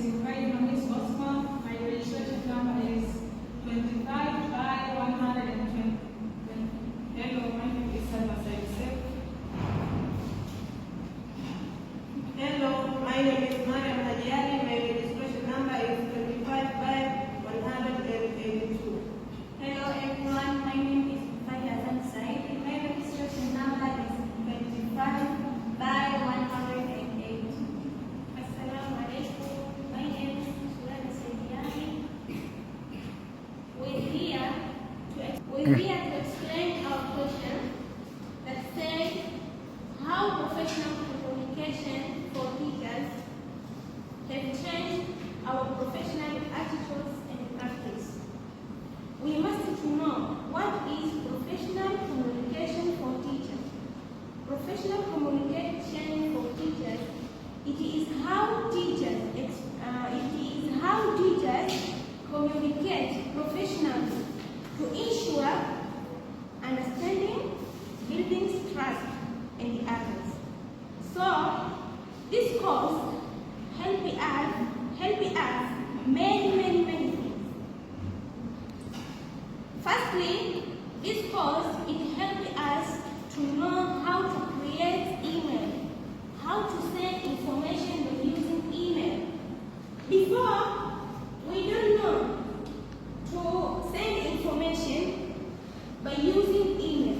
is Osman. My registration number is 25 by 120. Hello, my name is Salma Said. Hello, my name is Mariam Hadiani. My registration number is 25 by 182. Hello everyone, my name is Hassan Said. My registration number is 25 by 108. Assalamu alaikum. My name is Sulana Saidiani. We're here to explain our question that says how professional communication for teachers have changed our professional attitudes and practice. We must know what is professional communication for teachers. Professional communication for teachers, it is how teachers communicate professionally to ensure understanding, building trust in others. So this course help us many things. Firstly, this course it helps us to know how to create email, how to send information by using email. Before, we don't know to send information by using email.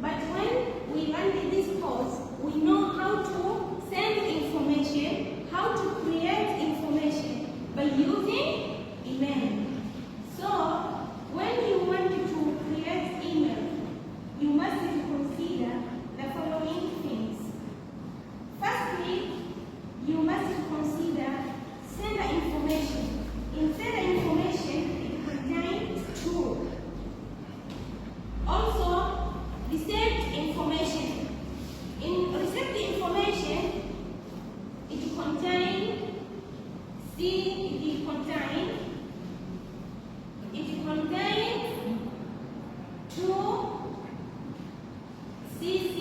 But when we learn this course, we know how to send information, how to create information by using email. So, when you want to create email, you must consider the following things. Firstly, you must consider sender information. In sender information, it contains true. Also, received information. In received information, it contains true. CC,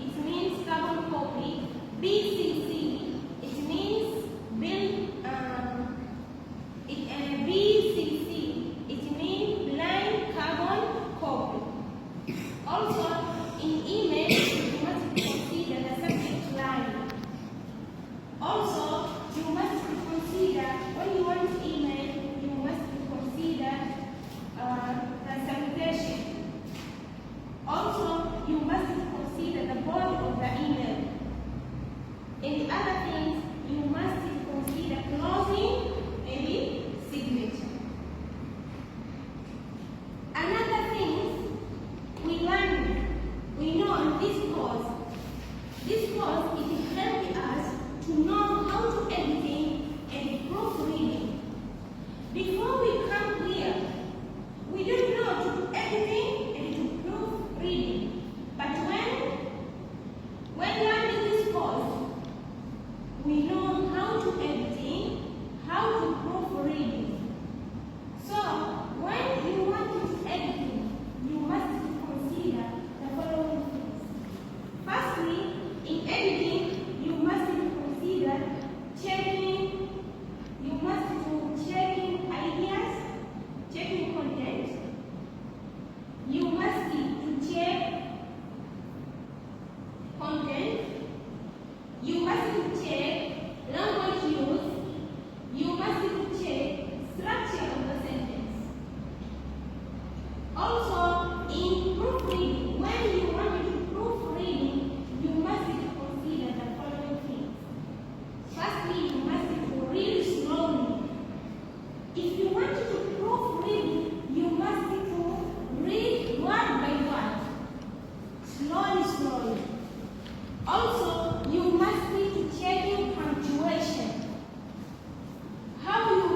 it means carbon copy. BCC, it means BCC, it means blind carbon copy. Also, in email, you must consider the subject line. Also, you must consider when you want to email, you must consider the salutation. Also, you must consider the body of the email. And the other things, you must consider closing and signature. Another thing we know in this course it helps us to know how to editing and proofreading. Before we come here, we don't know to do editing and to proofreading. But when learning this course, we know how to editing, how to proofreading. So when you want to editing, you must consider the following things. Firstly, in editing, you must consider checking ideas, checking content. You must check content. You must check language use. You must check structure of the sentence. Also, in proofreading, when you want to proofreading, you must consider the following things. Firstly, you must read slowly. If you want to proofread, you must read word by word, slowly. Also, you must be checking punctuation. How you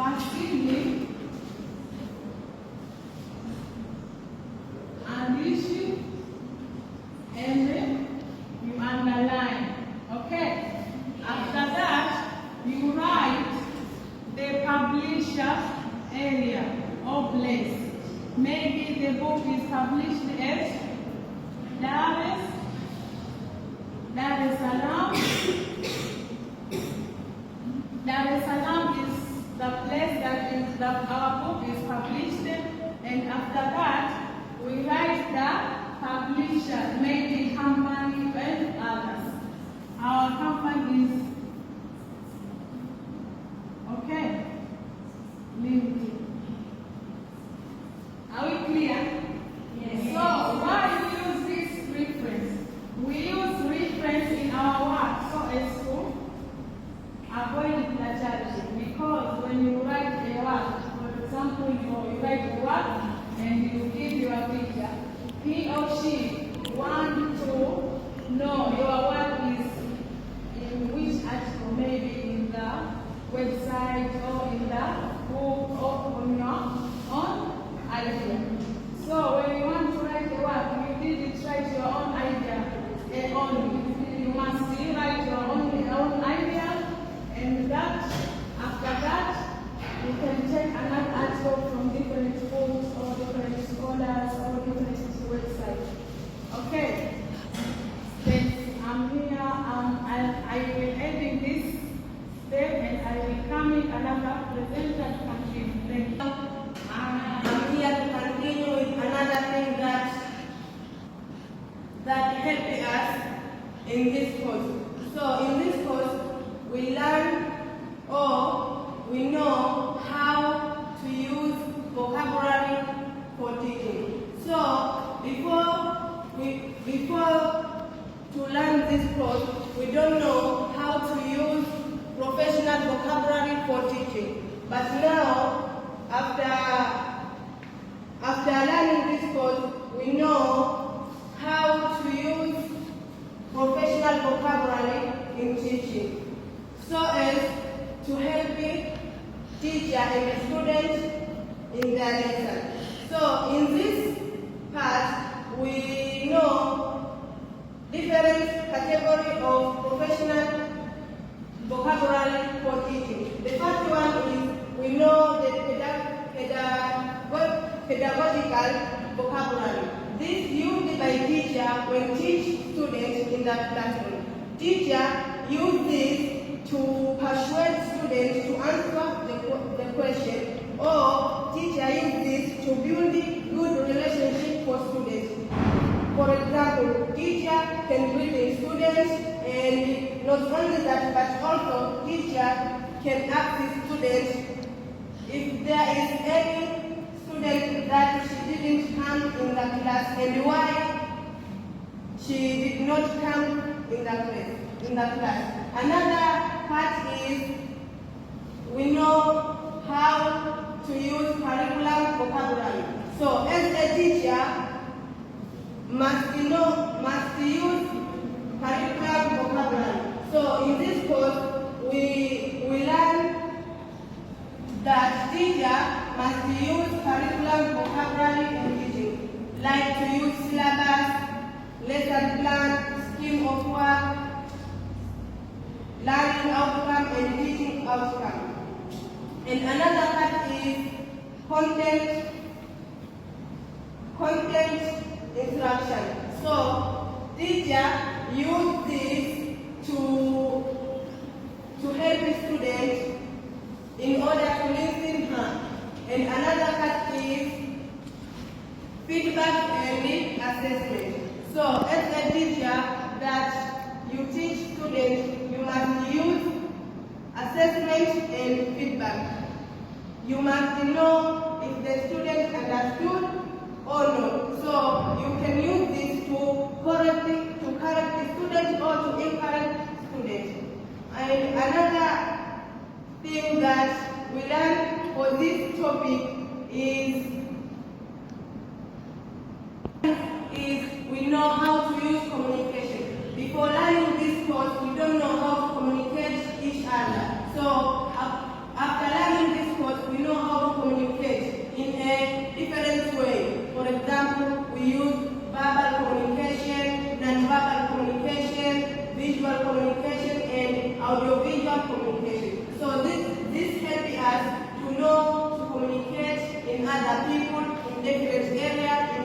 facsimile, and issue, and then you underline. Okay? After that, you write the publisher area or place. Maybe the book is published as Dar es Salaam. Dar es Salaam is the place that our book is published, and after that we write the publisher, maybe company and others. Our company is okay. Limited. Are we clear? Yes. So why we use this reference? We use reference in our work so as to avoid plagiarism, because when you write a work, for example, you write a work and you give your teacher, he or she want to know your work is in which article, maybe in the website or in the book or on your own idea. So when you want to write a work, you didn't write your own idea only. You must write your own idea, and that after that you can take another article from different books or different scholars or different websites. Okay. Then I'm here. I will edit this step, and I will come in another presenter to continue. Thank you. I'm here to continue with another thing that helped us in this course. So in this course, we learn or we know how to use vocabulary for teaching. So before to learn this course, we don't know how to use professional vocabulary for teaching. But now, after learning this course, we know how to use professional vocabulary in teaching, so as to help the teacher and the student in their lesson. So in this part, we know different categories of professional vocabulary for teaching. The first one is we know the pedagogical vocabulary. This used by teacher when teach students in the classroom. Teacher use this to persuade students to answer the question, or teacher use this to build good relationship for students. For example, teacher can greet students, and not only that, but also teacher can ask the students if there is any student that she didn't come in the class and why she did not come in the class. Another part is we know how to use curriculum vocabulary. So as a teacher, must use curriculum vocabulary. So in this course, we learn that teacher must use curriculum vocabulary in teaching, like to use syllabus, lesson plan, scheme of work, learning outcome, and teaching outcome. And another part is content instruction. So teacher use this to help the students in order to listen her. And another part is feedback and assessment. So as a teacher that you teach students, you must use assessment and feedback. You must know if the student understood or not. So you can use this to correct the student or to encourage students. And another thing that we learn for this topic is we know how to use communication. Before learning this course, we don't know how to communicate each other. So after learning this course, other people in different areas